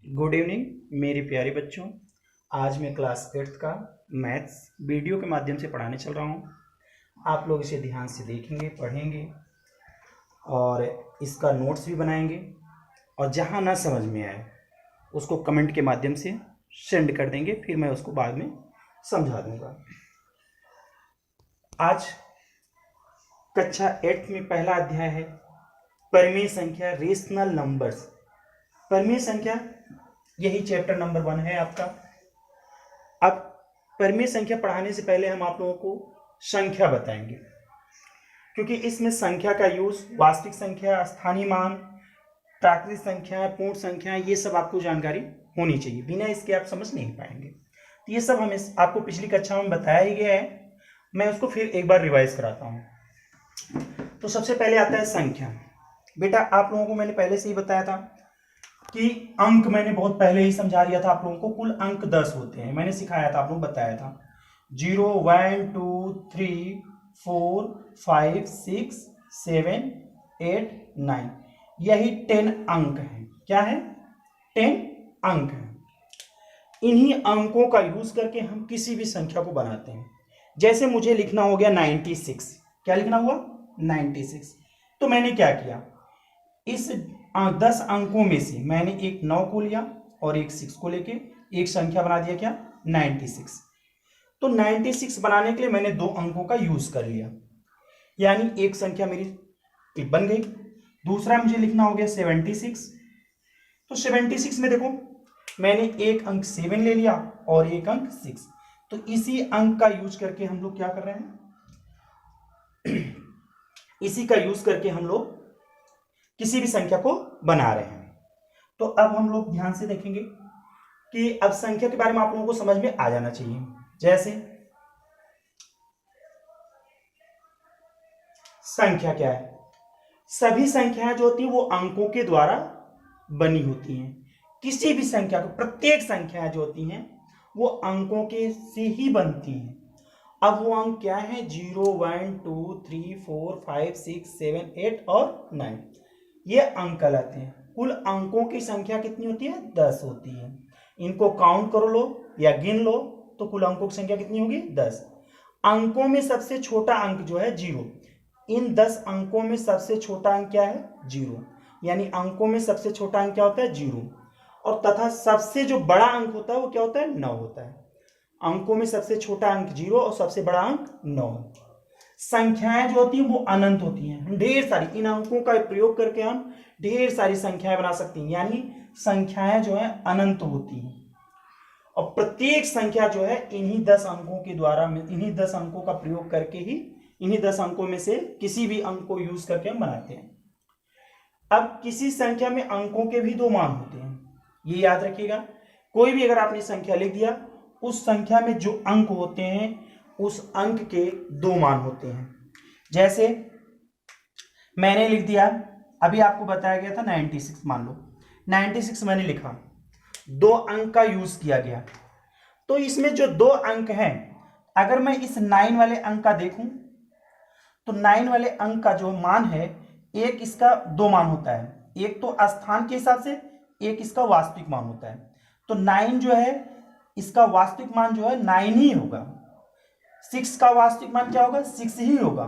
Good evening मेरे प्यारे बच्चों। आज मैं क्लास 8th का मैथ्स वीडियो के माध्यम से पढ़ाने चल रहा हूँ। आप लोग इसे ध्यान से देखेंगे, पढ़ेंगे और इसका नोट्स भी बनाएंगे और जहाँ ना समझ में आए उसको कमेंट के माध्यम से सेंड कर देंगे, फिर मैं उसको बाद में समझा दूंगा। आज कक्षा 8th में पहला अध्याय है परिमेय संख्या, रेशनल नंबर्स। परिमेय संख्या यही चैप्टर नंबर 1 है आपका। अब परिमेय संख्या पढ़ाने से पहले हम आप लोगों को संख्या बताएंगे, क्योंकि इसमें संख्या का यूज वास्तविक संख्या, स्थानीय मान, प्राकृतिक संख्या, पूर्ण संख्या, ये सब आपको जानकारी होनी चाहिए। बिना इसके आप समझ नहीं पाएंगे। तो ये सब हमें आपको पिछली कक्षा में बताया ही गया है, मैं उसको फिर एक बार रिवाइज कराता हूँ। तो सबसे पहले आता है संख्या। बेटा आप लोगों को मैंने पहले से ही बताया था कि अंक मैंने बहुत पहले ही समझा दिया था आप लोगों को। कुल अंक 10 होते हैं, मैंने सिखाया था, आप लोगों को बताया था। 0 1 2 3 4 5 6 7 8 9, यही 10 अंक हैं। क्या है? 10 अंक हैं। इन्हीं अंकों का यूज करके हम किसी भी संख्या को बनाते हैं। जैसे मुझे लिखना हो गया 96। क्या लिखना हुआ? 96। तो मैंने क्या किया, इस 10 अंकों में से मैंने एक 9 को लिया और एक 6 को लेके एक संख्या बना दिया। क्या? 96। तो 96 बनाने के लिए मैंने 2 अंकों का यूज कर लिया, यानी एक संख्या मेरी बन गई। दूसरा मुझे लिखना हो गया 76। तो 76 में देखो मैंने एक अंक 7 ले लिया और एक अंक 6। तो इसी अंक का यूज करके हम लोग क्या कर रहे हैं, इसी का यूज करके हम लोग किसी भी संख्या को बना रहे हैं। तो अब हम लोग ध्यान से देखेंगे कि अब संख्या के बारे में आप लोगों को समझ में आ जाना चाहिए। जैसे संख्या क्या है? सभी संख्याएं जो होती हैं वो अंकों के द्वारा बनी होती हैं। किसी भी संख्या को, प्रत्येक संख्याएं जो होती हैं वो अंकों के से ही बनती हैं। अब वो अंक क्या है? 0 1 2 3 4 5 6 7 8 और 9, ये अंक कहलाते हैं। कुल अंकों की संख्या कितनी होती है? 10 होती है। इनको काउंट करो लो या गिन लो तो कुल अंकों की संख्या कितनी होगी? 10। अंकों में सबसे छोटा अंक जो है 0। इन 10 अंकों में सबसे छोटा अंक क्या है? 0। यानी अंकों में सबसे छोटा अंक क्या होता है? 0। और तथा सबसे जो बड़ा अंक होता है वो क्या होता है? 9 होता है। अंकों में सबसे छोटा अंक 0 और सबसे बड़ा अंक 9। संख्याएं जो होती हैं वो अनंत होती हैं, ढेर सारी। इन अंकों का प्रयोग करके हम ढेर सारी संख्याएं बना सकते हैं, यानी संख्याएं जो है अनंत होती हैं। और प्रत्येक संख्या जो है इन्हीं 10 अंकों के द्वारा, इन्हीं 10 अंकों का प्रयोग करके ही, इन्हीं 10 अंकों में से किसी भी अंक को यूज करके हम बनाते हैं। अब किसी संख्या में अंकों के भी 2 मान होते हैं, ये याद रखिएगा। कोई भी अगर आपने संख्या लिख दिया, उस संख्या में जो अंक होते हैं उस अंक के 2 मान होते हैं। जैसे मैंने लिख दिया, अभी आपको बताया गया था 96, मान लो 96 मैंने लिखा, 2 अंक का यूज किया गया। तो इसमें जो 2 अंक हैं, अगर मैं इस 9 वाले अंक का देखूं तो 9 वाले अंक का जो मान है, एक इसका 2 मान होता है, एक तो स्थान के हिसाब से, एक इसका वास्तविक मान होता है। तो 9 जो है इसका वास्तविक मान जो है 9 ही होगा। 6 का वास्तविक मान क्या होगा? 6 ही होगा।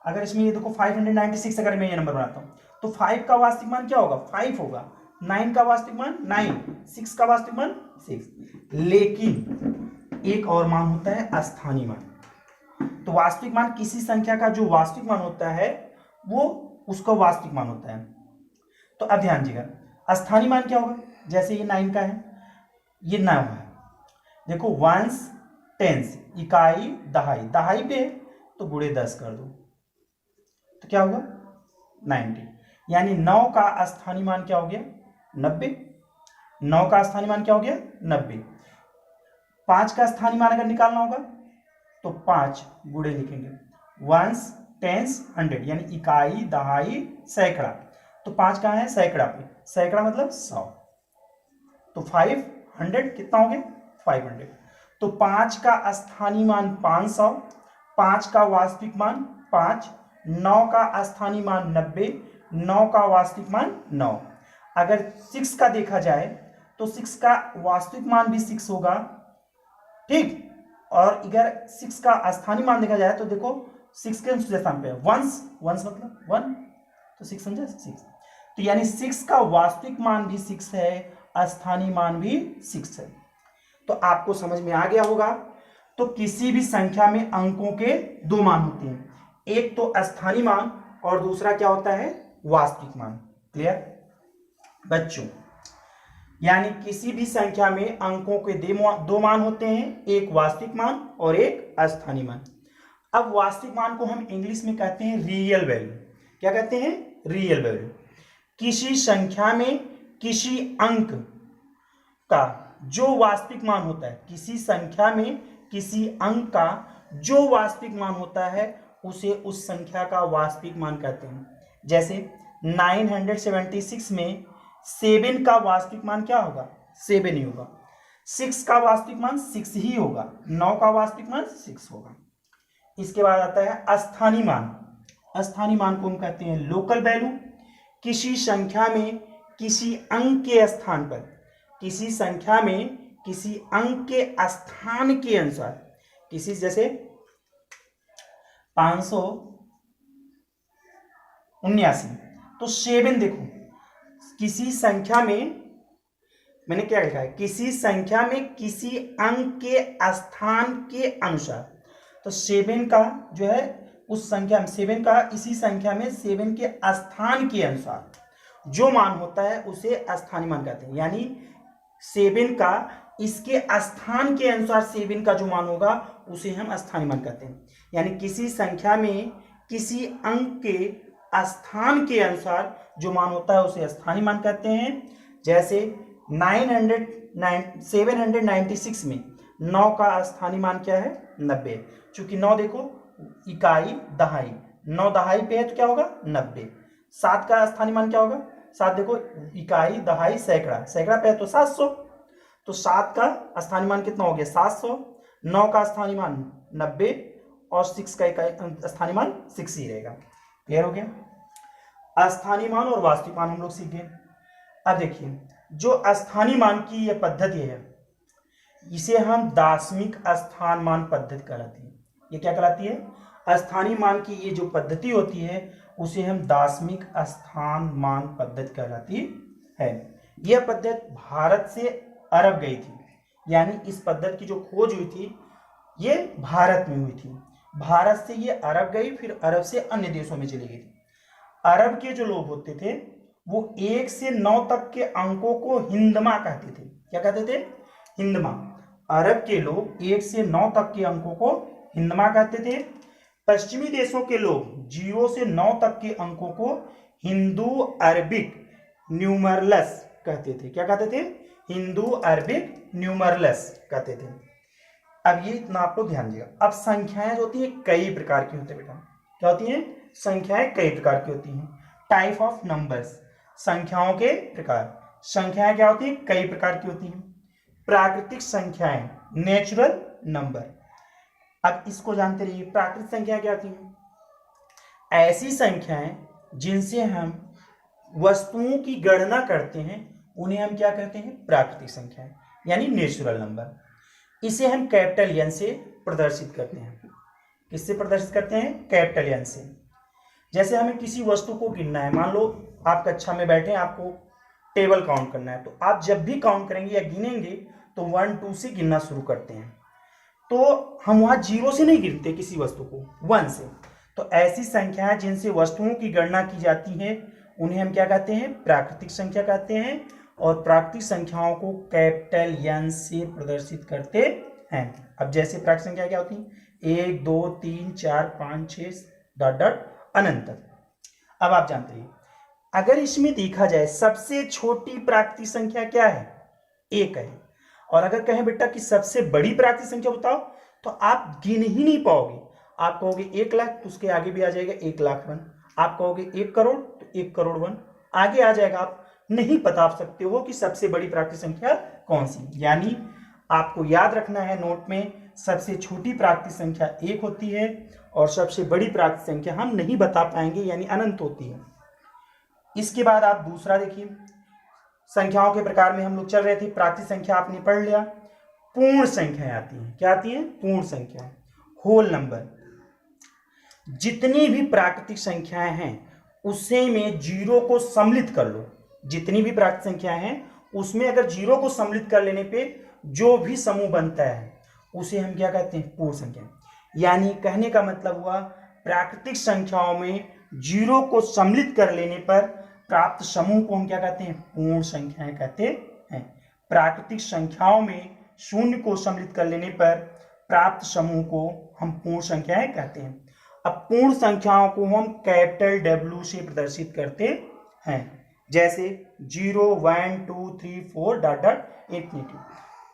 अगर इसमें ये देखो 596, अगर मैं ये नंबर बनाता हूं तो 5 का वास्तविक मान क्या होगा? 5 होगा। 9 का वास्तविक मान 9, 6 का वास्तविक मान 6। लेकिन एक और मान होता है स्थानीय मान। तो वास्तविक मान, किसी संख्या का जो वास्तविक मान होता है वो उसका वास्तविक मान होता है। तो अब ध्यान दीजिएगा, स्थानीय मान क्या होगा? जैसे ये 9 का है, ये 9 है। देखो वंस टेंस, इकाई दहाई, दहाई पे तो गुणे 10 कर दो तो क्या होगा? 90। यानी 9 का स्थानीय मान क्या हो गया? 90। 9 का स्थानीय मान क्या हो गया? 90। 5 का स्थानीय मान अगर निकालना होगा तो 5 गुणे लिखेंगे, वंस टेंस 100, यानी इकाई दहाई सैकड़ा। तो 5 कहाँ है? सैकड़ा पे। सैकड़ा मतलब 100। तो 500 कितना हो गया? 500। तो 5 का स्थानीय मान 500, 5 का वास्तविक मान 5, 9 का स्थानीय मान 90, 9 का वास्तविक मान 9। अगर 6 का देखा जाए तो 6 का वास्तविक मान भी 6 होगा, ठीक। और अगर 6 का स्थानीय मान देखा जाए तो देखो 6 के दूसरे स्थान पे वंस मतलब 1, तो 6 समझे 6, तो यानी 6 का वास्तविक मान भी 6 है, स्थानीय मान भी 6 है। तो आपको समझ में आ गया होगा। तो किसी भी संख्या में अंकों के दो मान होते हैं, एक तो स्थानीय मान और दूसरा क्या होता है, वास्तविक मान। क्लियर बच्चों? यानी किसी भी संख्या में अंकों के दो मान होते हैं, एक वास्तविक मान और एक स्थानीय मान। अब वास्तविक मान को हम इंग्लिश में कहते हैं रियल वैल्यू। क्या कहते हैं? Real value. किसी संख्या में किसी अंक का जो वास्तविक मान होता है, किसी संख्या में किसी अंक का जो वास्तविक मान होता है उसे उस संख्या का वास्तविक मान कहते हैं। जैसे 976 में 7 का वास्तविक मान क्या होगा? 7 ही होगा। 6 का वास्तविक मान 6 ही होगा। 9 का वास्तविक मान 6 होगा। इसके बाद आता है स्थानीय मान। स्थानीय मान को हम कहते हैं लोकल वैल्यू। किसी संख्या में किसी अंक के स्थान पर, किसी संख्या में किसी अंक के स्थान के अनुसार, किसी जैसे 579, तो 7 देखो किसी संख्या में, मैंने क्या लिखा है, किसी संख्या में किसी अंक के स्थान के अनुसार। तो 7 का जो है उस संख्या में 7 का इसी संख्या में 7 के स्थान के अनुसार जो मान होता है उसे स्थानीय मान कहते हैं। यानी 7 का इसके स्थान के अनुसार 7 का जो मान होगा उसे हम स्थानीय मान कहते हैं। यानी किसी संख्या में किसी अंक के स्थान के अनुसार जो मान होता है उसे स्थानीय मान कहते हैं। जैसे 796 में 9 का स्थानीय मान क्या है? 90। चूंकि 9 देखो इकाई दहाई, 9 दहाई पे है तो क्या होगा? 90। 7 का स्थानीय मान क्या होगा? 7 देखो इकाई दहाई सैकड़ा, सैकड़ा पे है तो 700। तो 7 का स्थानीय मान कितना हो गया? 700। 9 का स्थानीय मान 90 और 6 का इकाई स्थानीय मान 6 ही रहेगा। क्लियर हो गया? स्थानीय मान और वास्तविक मान हम लोग सीख गए। अब देखिए जो स्थानीय मान की यह पद्धति है इसे हम दार्शनिक स्थान मान पद्धति कहलाती है। ये क्या कहलाती है? स्थानीय मान की ये जो पद्धति होती है उसे हम दार्शनिक स्थान मान पद्धति कहलाती है। यह पद्धति भारत से अरब गई थी। यानी इस पद्धति की जो खोज हुई थी ये भारत में हुई थी। भारत से ये अरब गई, फिर अरब से अन्य देशों में चली गई थी। अरब के जो लोग होते थे वो 1 से 9 तक के अंकों को हिंदमा कहते थे। क्या कहते थे? हिंदमा। अरब के लोग 1 से 9 तक के अंकों को हिंदमा कहते थे। पश्चिमी देशों के लोग 0 से 9 तक के अंकों को हिंदू अरबिक न्यूमरल्स कहते थे। क्या कहते थे? हिंदू अरबिक न्यूमरल्स कहते थे। अब ये इतना आप लोग ध्यान दीजिएगा। अब संख्याएं जो होती है कई प्रकार की होती है बेटा। क्या होती हैं? संख्याएं कई प्रकार की होती हैं। टाइप ऑफ नंबर्स, संख्याओं के प्रकार। संख्याएं क्या होती हैं? कई प्रकार की होती हैं। प्राकृतिक संख्याएं, नेचुरल नंबर। अब इसको जानते रहिए। प्राकृतिक संख्याएं क्या होती हैं? ऐसी संख्याएं जिनसे हम वस्तुओं की गणना करते हैं उन्हें हम क्या कहते हैं? प्राकृतिक संख्याएं, यानी नेचुरल नंबर। इसे हम कैपिटल एन से प्रदर्शित करते हैं। किससे प्रदर्शित करते हैं? कैपिटल एन से। जैसे हमें किसी वस्तु को गिनना है, मान लो आप कक्षा में बैठे हैं, आपको टेबल काउंट करना है, तो आप जब भी काउंट करेंगे या गिनेंगे तो 1 2 से गिनना शुरू करते हैं। तो हम वहां 0 से नहीं गिनते किसी वस्तु को, 1 से। तो ऐसी संख्याएं जिनसे वस्तुओं की गणना की जाती है उन्हें हम क्या कहते हैं? प्राकृतिक संख्या कहते हैं। और प्राकृतिक संख्याओं को कैपिटल एन से प्रदर्शित करते हैं। अब जैसे प्राकृतिक संख्या क्या होती है? 1 2 3 4 5 6 डॉट डॉट अनंत। अब आप जानते हैं अगर इसमें देखा जाए सबसे छोटी प्राकृतिक संख्या क्या है? 1 है। और अगर कहें बेटा कि सबसे बड़ी प्राकृतिक संख्या बताओ तो आप गिन ही नहीं पाओगे। आप कहोगे 1 लाख तो उसके आगे भी आ जाएगा 1 लाख 1। आप कहोगे 1 करोड़ तो 1 करोड़ 1 आगे आ जाएगा। आप नहीं बता सकते हो कि सबसे बड़ी प्राकृतिक संख्या कौन सी। यानी आपको याद रखना है नोट में, सबसे छोटी प्राकृतिक संख्या 1 होती है और सबसे बड़ी प्राकृतिक संख्या हम नहीं बता पाएंगे, यानी अनंत होती है। इसके बाद आप दूसरा देखिए, संख्याओं के प्रकार में हम लोग चल रहे थे। प्राकृतिक संख्या आपने पढ़ लिया। पूर्ण संख्याएं आती हैं। क्या आती हैं? पूर्ण संख्या, होल नंबर। जितनी भी प्राकृतिक संख्याएं हैं उसे में जीरो को सम्मिलित कर लो। जितनी भी प्राकृतिक संख्याएं हैं उसमें अगर जीरो को सम्मिलित कर लेने पे जो भी समूह बनता है उसे हम क्या कहते हैं? पूर्ण संख्या। यानी कहने का मतलब हुआ प्राकृतिक संख्याओं में जीरो को सम्मिलित कर लेने पर प्राप्त समूह को हम क्या कहते हैं? पूर्ण संख्याएं कहते हैं। प्राकृतिक संख्याओं में शून्य को सम्मिलित कर लेने पर प्राप्त समूह को हम पूर्ण संख्याएं कहते हैं। अब पूर्ण संख्याओं को हम कैपिटल W से प्रदर्शित करते हैं, जैसे 0, 1, 2, 3, 4 डॉट डॉट इंफिनिटी।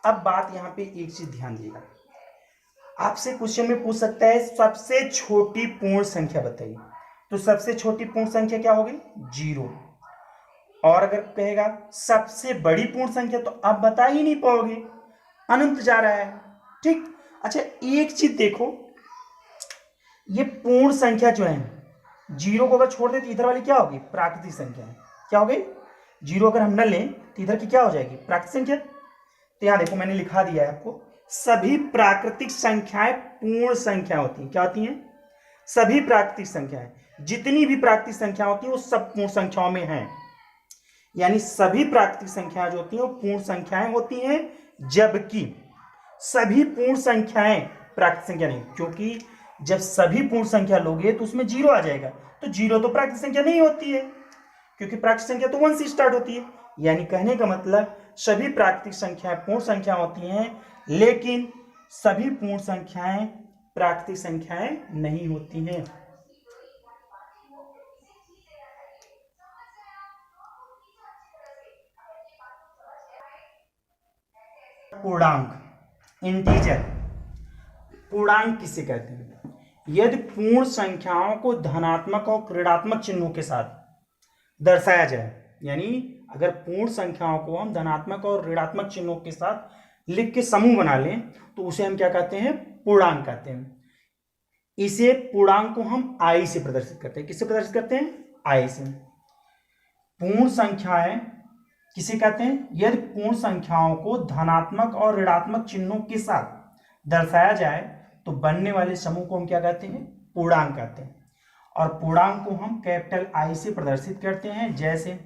अब बात यहाँ पे एक चीज ध्यान दिएगा, आपसे क्वेश्चन में पूछ सकता है सबसे छोटी पूर्ण संख्या बताइए। तो सबसे छोटी पूर्ण संख्या क्या होगी? 0। और अगर कहेगा सबसे बड़ी पूर्ण संख्या तो आप बता ही नहीं पाओगे, अनंत जा रहा है। ठीक। अच्छा, एक चीज देखो, ये पूर्ण संख्या जो है, जीरो को अगर छोड़ दे तो इधर वाली क्या होगी? प्राकृतिक संख्या है। क्या हो गई? जीरो अगर हम न लें तो इधर की क्या हो जाएगी? प्राकृतिक संख्या। तो यहां देखो मैंने लिखा दिया है आपको, सभी प्राकृतिक संख्याएं पूर्ण संख्या होती हैं। क्या होती हैं? सभी प्राकृतिक संख्याएं, जितनी भी प्राकृतिक संख्या होती है वो सब पूर्ण संख्याओं में हैं। यानी सभी प्राकृतिक संख्याएं जो होती हैं वो पूर्ण संख्याएं होती हैं, जबकि सभी पूर्ण संख्याएं प्राकृतिक संख्या नहीं, क्योंकि जब सभी पूर्ण संख्या लोगे तो उसमें जीरो आ जाएगा। तो जीरो तो प्राकृतिक संख्या नहीं होती है, क्योंकि प्राकृतिक संख्या तो 1 से स्टार्ट होती है। यानी कहने का मतलब सभी प्राकृतिक संख्याएं पूर्ण संख्या होती हैं, लेकिन सभी पूर्ण संख्याएं प्राकृतिक संख्याएं नहीं होती हैं। पूर्णांक, इंटीजर। पूर्णांक किसे कहते हैं? यदि पूर्ण संख्याओं को धनात्मक और ऋणात्मक चिन्हों के साथ दर्शाया जाए, यानी अगर पूर्ण संख्याओं को हम धनात्मक और ऋणात्मक चिन्हों के साथ लिख के समूह बना लें तो उसे हम क्या कहते हैं? पूर्णांक कहते हैं। इसे पूर्णांक को हम I से प्रदर्शित करते हैं। किससे प्रदर्शित करते हैं? I से। पूर्ण संख्याएं किसे कहते हैं? यदि पूर्ण संख्याओं को धनात्मक और ऋणात्मक चिन्हों के साथ दर्शाया जाए तो बनने वाले समूह को हम क्या कहते हैं? पूर्णांक कहते हैं। और पूर्णांक को हम कैपिटल I से प्रदर्शित करते हैं, जैसे